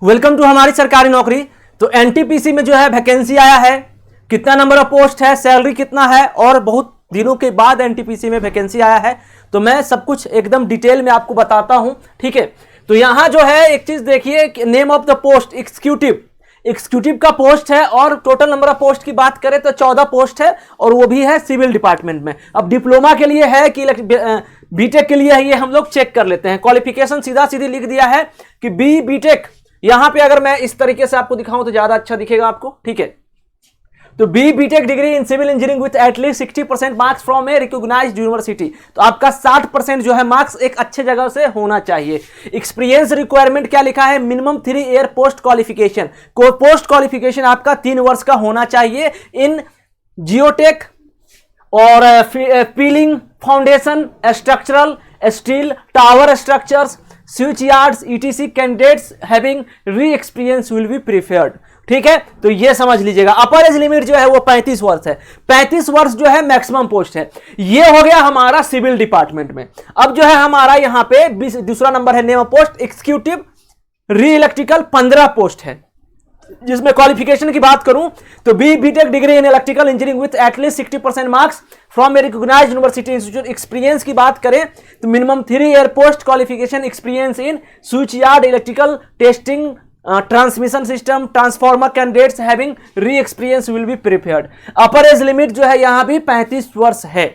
Welcome to हमारी सरकारी नौकरी। तो एनटीपीसी में जो है वैकेंसी आया है, कितना नंबर ऑफ पोस्ट है, सैलरी कितना है, और बहुत दिनों के बाद एनटीपीसी में वैकेंसी आया है। तो मैं सब कुछ एकदम डिटेल में आपको बताता हूं, ठीक है। तो यहां जो है एक चीज देखिए, name of the post executive का पोस्ट है, और टोटल नंबर ऑफ पोस्ट की बात करें तो 14 पोस्ट है, और वो भी है सिविल डिपार्टमेंट में। अब डिप्लोमा के लिए है कि बीटेक के लिए है, ये हम लोग चेक कर लेते हैं। क्वालिफिकेशन सीधा सीधी लिख दिया है कि बीटेक। यहां पे अगर मैं इस तरीके से आपको दिखाऊं तो ज्यादा अच्छा दिखेगा आपको, ठीक है। तो BTech degree in civil engineering with at least 60% marks from a recognised university. तो आपका 60% जो है मार्क्स एक अच्छे जगह से होना चाहिए। एक्सपीरियंस रिक्वायरमेंट क्या लिखा है, minimum 3 year post qualification. Post qualification आपका 3 वर्ष का होना चाहिए इन जियोटेक और piling foundation, structural steel, tower structures, switch yards etc. Candidates having re experience will be preferred, ठीक है। तो ये समझ लीजिएगा। अपर एज लिमिट जो है वो 35 वर्ष है। 35 वर्ष जो है मैक्सिमम पोस्ट है। ये हो गया हमारा सिविल डिपार्टमेंट में। अब जो है हमारा यहां पे दूसरा नंबर है name of post executive re electrical, 15 post है, जिसमें क्वालिफिकेशन की बात करूं तो BTech degree in electrical engineering with at least 60% marks from a recognised university institute. Experience की बात करें तो minimum 3 year post qualification experience in switch yard, electrical testing, transmission system, transformer. Candidates having re experience will be preferred. Upper age limit जो है यहां भी 35 वर्ष है,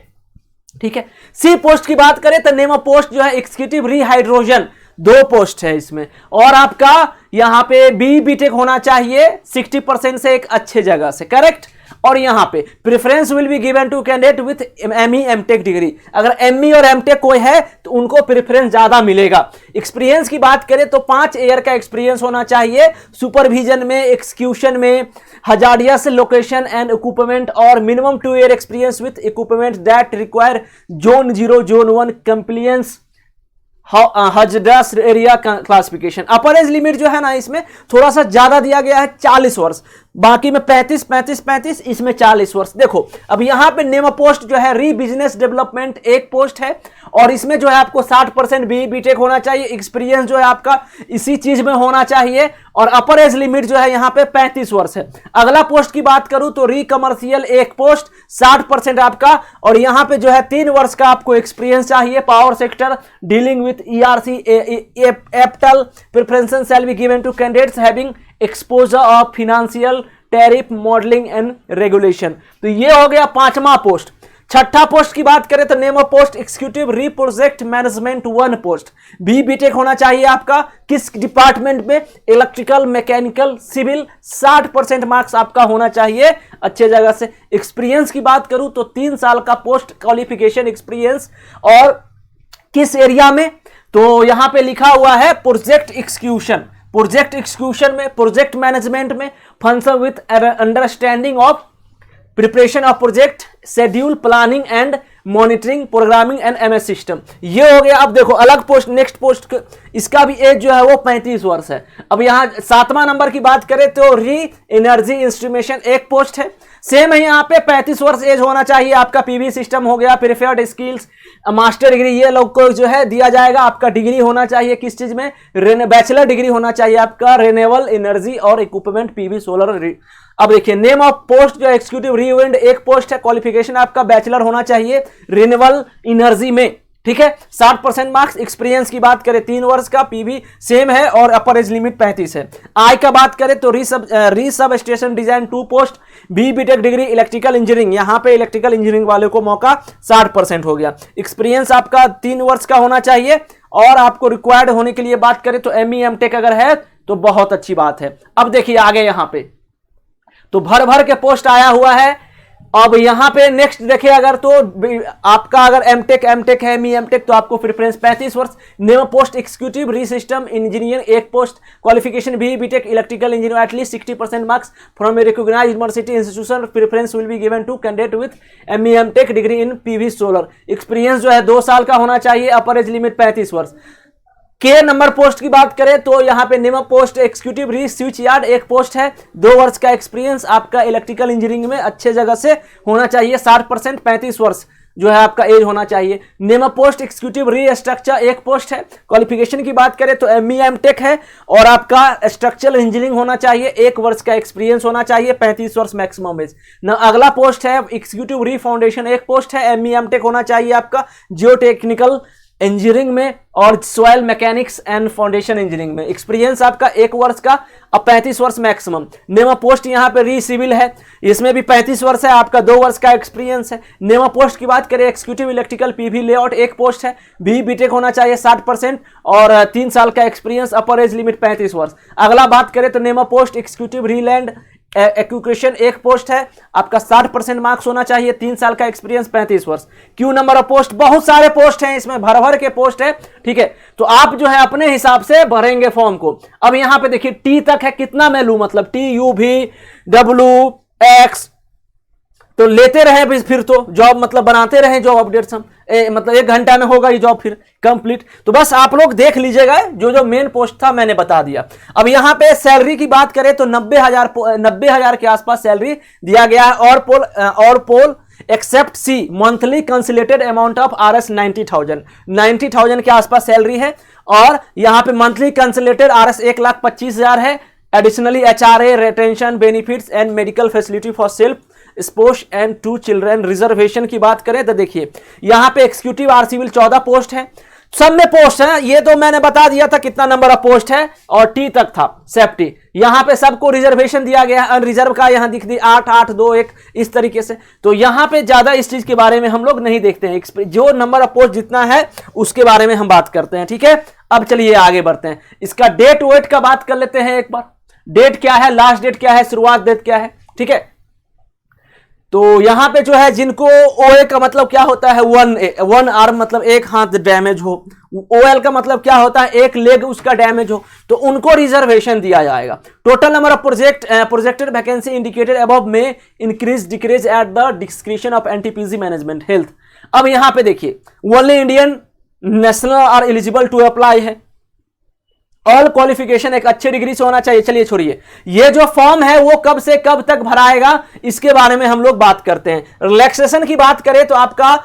ठीक है। सी पोस्ट की बात करें तो नेम ऑफ पोस्ट जो है एग्जीक्यूटिव री हाइड्रोजन, 2 पोस्ट है इसमें, और आपका यहां पे बीटेक होना चाहिए 60% से एक अच्छे जगह से, करेक्ट। और यहां पे preference will be given to candidate with ME MTech degree. अगर एमई और एमटेक कोई है तो उनको प्रेफरेंस ज्यादा मिलेगा। एक्सपीरियंस की बात करें तो 5 ईयर का एक्सपीरियंस होना चाहिए सुपरविजन में, एक्सक्यूशन में, हजार्डियस लोकेशन एंड इक्विपमेंट, और minimum 2 year experience with equipment that require zone 0, zone 1 compliance hazardous area classification. Upper age limit जो है ना इसमें थोड़ा सा ज्यादा दिया गया है, 40 वर्ष। बाकी में 35, इसमें 40 वर्ष। देखो अब यहां पे नेम ऑफ पोस्ट जो है री बिजनेस डेवलपमेंट, 1 पोस्ट है, और इसमें जो है आपको 60% बीटेक होना चाहिए। एक्सपीरियंस जो है आपका इसी चीज में होना चाहिए, और अपर एज लिमिट जो है यहां पे 35 वर्ष है। अगला पोस्ट की बात करूं तो री कमर्शियल 1 पोस्ट, 60% आपका, और यहां पे जो है 3 वर्ष का आपको एक्सपीरियंस चाहिए। Power sector dealing with ERC APTEL. Preference shall be given to candidates having exposure of financial tariff modelling and regulation. तो ये हो गया 5वां पोस्ट। 6ठा पोस्ट की बात करें तो नेम ऑफ पोस्ट एग्जीक्यूटिव री प्रोजेक्ट मैनेजमेंट, 1 पोस्ट। बीटेक होना चाहिए आपका किस डिपार्टमेंट में, इलेक्ट्रिकल, मैकेनिकल, सिविल। 60% मार्क्स आपका होना चाहिए अच्छे जगह से। एक्सपीरियंस की बात करूं तो 3 साल का पोस्ट क्वालिफिकेशन एक्सपीरियंस, और किस एरिया में, तो यहां पे लिखा हुआ है प्रोजेक्ट एक्सक्यूशन में, प्रोजेक्ट मैनेजमेंट में, function with understanding of preparation of project, schedule, planning and monitoring, programming and MS system. ये हो गया। अब देखो अलग पोस्ट, नेक्स्ट पोस्ट इसका भी एज जो है वो 35 वर्ष है। अब यहां 7वां नंबर की बात करें तो री एनर्जी इंस्ट्रूमेशन, 1 पोस्ट है। सेम है यहाँ पे 35 वर्ष एज होना चाहिए आपका। पीवी सिस्टम हो गया, प्रीफर्ड स्किल्स, मास्टर डिग्री, ये लोग को जो है दिया जाएगा। आपका डिग्री होना चाहिए किस चीज में, बैचलर डिग्री होना चाहिए आपका रिन्यूएबल एनर्जी और इक्विपमेंट, पीवी सोलर। अब देखिए नेम ऑफ पोस्ट जो एक्जीक्यूटिव रीविंड, 1 पोस्ट है। क्वालिफिकेशन आपका बैचलर होना चाहिए रिन्यूएबल एनर्जी में, ठीक है। 60% मार्क्स। एक्सपीरियंस की बात करें 3 वर्ष का, पीवी सेम है, और अपर एज लिमिट 35 है। आय का बात करें तो re substation design, 2 post. BTech degree electrical engineering, यहां पे इलेक्ट्रिकल इंजीनियरिंग वाले को मौका, 60% हो गया। एक्सपीरियंस आपका 3 वर्ष का होना चाहिए, और आपको रिक्वायर्ड होने के लिए बात करें तो एमई एमटेक अगर है तो बहुत अच्छी बात है। अब देखिए आगे यहां पे तो भर के पोस्ट आया हुआ है। अब यहां पे नेक्स्ट देखिए, अगर तो आपका अगर एमटेक है, एमटेक, तो आपको प्रेफरेंस 35 वर्ष। Name post executive re system engineer, 1 post. Qualification BTech electrical engineer at least 60% marks from a recognised university institution. Preference will be given to candidate with MTech degree in PV solar. Experience जो है 2 साल का होना चाहिए। अपर age limit 35 वर्ष। के number post की बात करें तो यहां पे नेम पोस्ट एग्जीक्यूटिव री स्विच यार्ड, 1 पोस्ट है। 2 वर्ष का एक्सपीरियंस आपका इलेक्ट्रिकल इंजीनियरिंग में अच्छे जगह से होना चाहिए। 60%, 35 वर्ष। जो है आपका एज होना चाहिए। Name of post executive restructure एक पोस्ट है। क्वालिफिकेशन की बात करें तो एमई एमटेक है और आपका स्ट्रक्चरल इंजीनियरिंग होना चाहिए, 1 वर्ष का एक्सपीरियंस होना चाहिए, 35 वर्ष मैक्सिमम एज। अगला पोस्ट है एक्जीक्यूटिव री फाउंडेशन एक पोस्ट है, एमई एमटेक होना चाहिए आपका जियो टेक्निकल इंजीनियरिंग में और soil mechanics and foundation engineering में, एक्सपीरियंस आपका 1 वर्ष का और 35 वर्ष मैक्सिमम। नेम ऑफ पोस्ट यहाँ पे री सिविल है, इसमें भी 35 वर्ष है आपका, 2 वर्ष का एक्सपीरियंस है। नेम ऑफ पोस्ट की बात करें एक्जीक्यूटिव इलेक्ट्रिकल पीवी लेआउट एक पोस्ट है, बी बीटेक होना चाहिए 60% और 3 साल का एक्सपीरियंस, अपर एज लिमिट 35 वर्ष। अगला बात करें तो नेम ऑफ पोस्ट एक्जीक्यूटिव रीलैंड एक्विक्रेशन एक पोस्ट है, आपका 60% मार्क्स होना चाहिए, 3 साल का एक्सपीरियंस, 35 वर्ष। क्यू नंबर ऑफ पोस्ट, बहुत सारे पोस्ट हैं इसमें, भर भर के पोस्ट है, ठीक है। तो आप जो है अपने हिसाब से भरेंगे फॉर्म को। अब यहां पे देखिए टी तक है, कितना मैं लूं, मतलब टी यू भी डब्ल्यू एक्स, तो लेते रहे फिर तो जॉब, मतलब बनाते रहे जॉब अपडेट्स हम, मतलब 1 घंटा में होगा ये जॉब फिर कंप्लीट। तो बस आप लोग देख लीजिएगा, जो जो मेन पोस्ट था मैंने बता दिया। अब यहां पे सैलरी की बात करें तो 90,000 के आसपास सैलरी दिया गया है। और pole accept see monthly consolidated amount of RS 90,000 के आसपास सैलरी है। और यहां पे मंथली कंसिलेटेड RS 1,25,000 है। Additionally HRA retention benefits and medical facility for self sports and 2 children. Reservation की बात करें तो देखिए यहां पे एक्जीक्यूटिव आर सिविल 14 पोस्ट है, सब में पोस्ट है, ये तो मैंने बता दिया था कितना नंबर ऑफ पोस्ट है, और टी तक था सेफ्टी। यहां पे सबको रिजर्वेशन दिया गया है, अनरिजर्व का यहां दिख दी 8, 8, 2, 1 इस तरीके से। तो यहां पे ज्यादा इस चीज के बारे में हम लोग नहीं देखते हैं, जो नंबर ऑफ पोस्ट जितना है उसके बारे में हम बात करते हैं, ठीक है। अब चलिए आगे बढ़ते हैं, इसका डेट वेट का बात कर लेते हैं एक बार। डेट क्या है, लास्ट डेट क्या है, शुरुआत डेट क्या है, ठीक है। तो यहां पे जो है जिनको ओए का मतलब क्या होता है, वन आर्म मतलब एक हाथ डैमेज हो, ओएल का मतलब क्या होता है एक लेग उसका डैमेज हो, तो उनको रिजर्वेशन दिया जाएगा। Total number of projected vacancy indicated above में increase decrease at the description of NTPC management health. अब यहां पे देखिए only Indian national are eligible to apply है, ऑल क्वालिफिकेशन एक अच्छे डिग्री से होना चाहिए। चलिए छोड़िए, ये जो फॉर्म है वो कब से कब तक भराएगा इसके बारे में हम लोग बात करते हैं। रिलैक्सेशन की बात करें तो आपका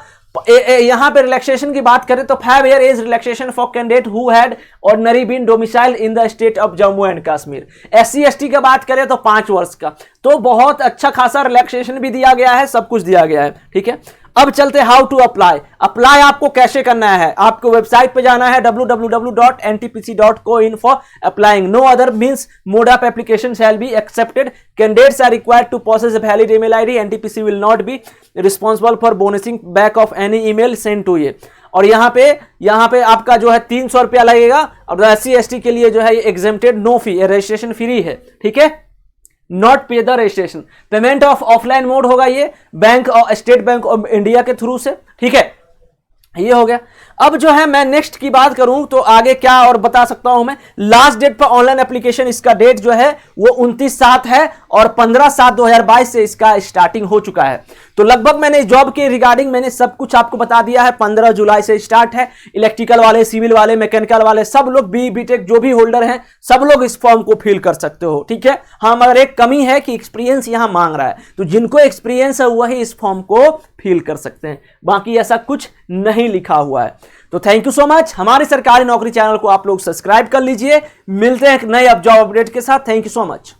यहां पे रिलैक्सेशन की बात करें तो 5 year age relaxation for candidate who had ordinary been domicile in the state of Jammu and Kashmir. SC ST की बात करें तो 5 वर्ष का, तो बहुत अच्छा खासा रिलैक्सेशन भी दिया गया है, सब कुछ दिया गया है, ठीक है। अब चलते हाउ टू अप्लाई। अप्लाई आपको कैसे करना है, आपको वेबसाइट पे जाना है www.ntpc.co.in for applying. No other means mode of application shall be accepted. Candidates are required to process a valid email ID. NTPC will not be responsible for bonusing back of any email sent to you. और यहाँ पे आपका जो है 300 रुपया लगेगा, और SC ST के लिए जो है exempted, no fee, registration free है, ठीक है। Not pay the registration, payment of offline mode होगा ये, बैंक और स्टेट बैंक ऑफ इंडिया के थ्रू से, ठीक है। ये हो गया। अब जो है मैं नेक्स्ट की बात करूं तो आगे क्या और बता सकता हूं मैं। लास्ट डेट पर ऑनलाइन एप्लीकेशन, इसका डेट जो है वो 29/7 है और 15/7/2022 से इसका स्टार्टिंग हो चुका है। तो लगभग मैंने जॉब के रिगार्डिंग मैंने सब कुछ आपको बता दिया है। 15 जुलाई से स्टार्ट है। इलेक्ट्रिकल वाले, सिविल वाले, मैकेनिकल वाले सब लोग, बीटेक जो भी होल्डर हैं सब लोग इस फॉर्म को फिल कर सकते हो, ठीक है। हाँ, मगर एक कमी है कि एक्सपीरियंस यहां मांग रहा है, तो जिनको एक्सपीरियंस है वही इस फॉर्म को फिल कर सकते हैं, बाकी ऐसा कुछ नहीं लिखा हुआ है। तो थैंक यू सो मच। हमारी सरकारी नौकरी चैनल को आप लोग सब्सक्राइब कर लीजिए। मिलते हैं एक नए जॉब अपडेट के साथ। Thank you so much.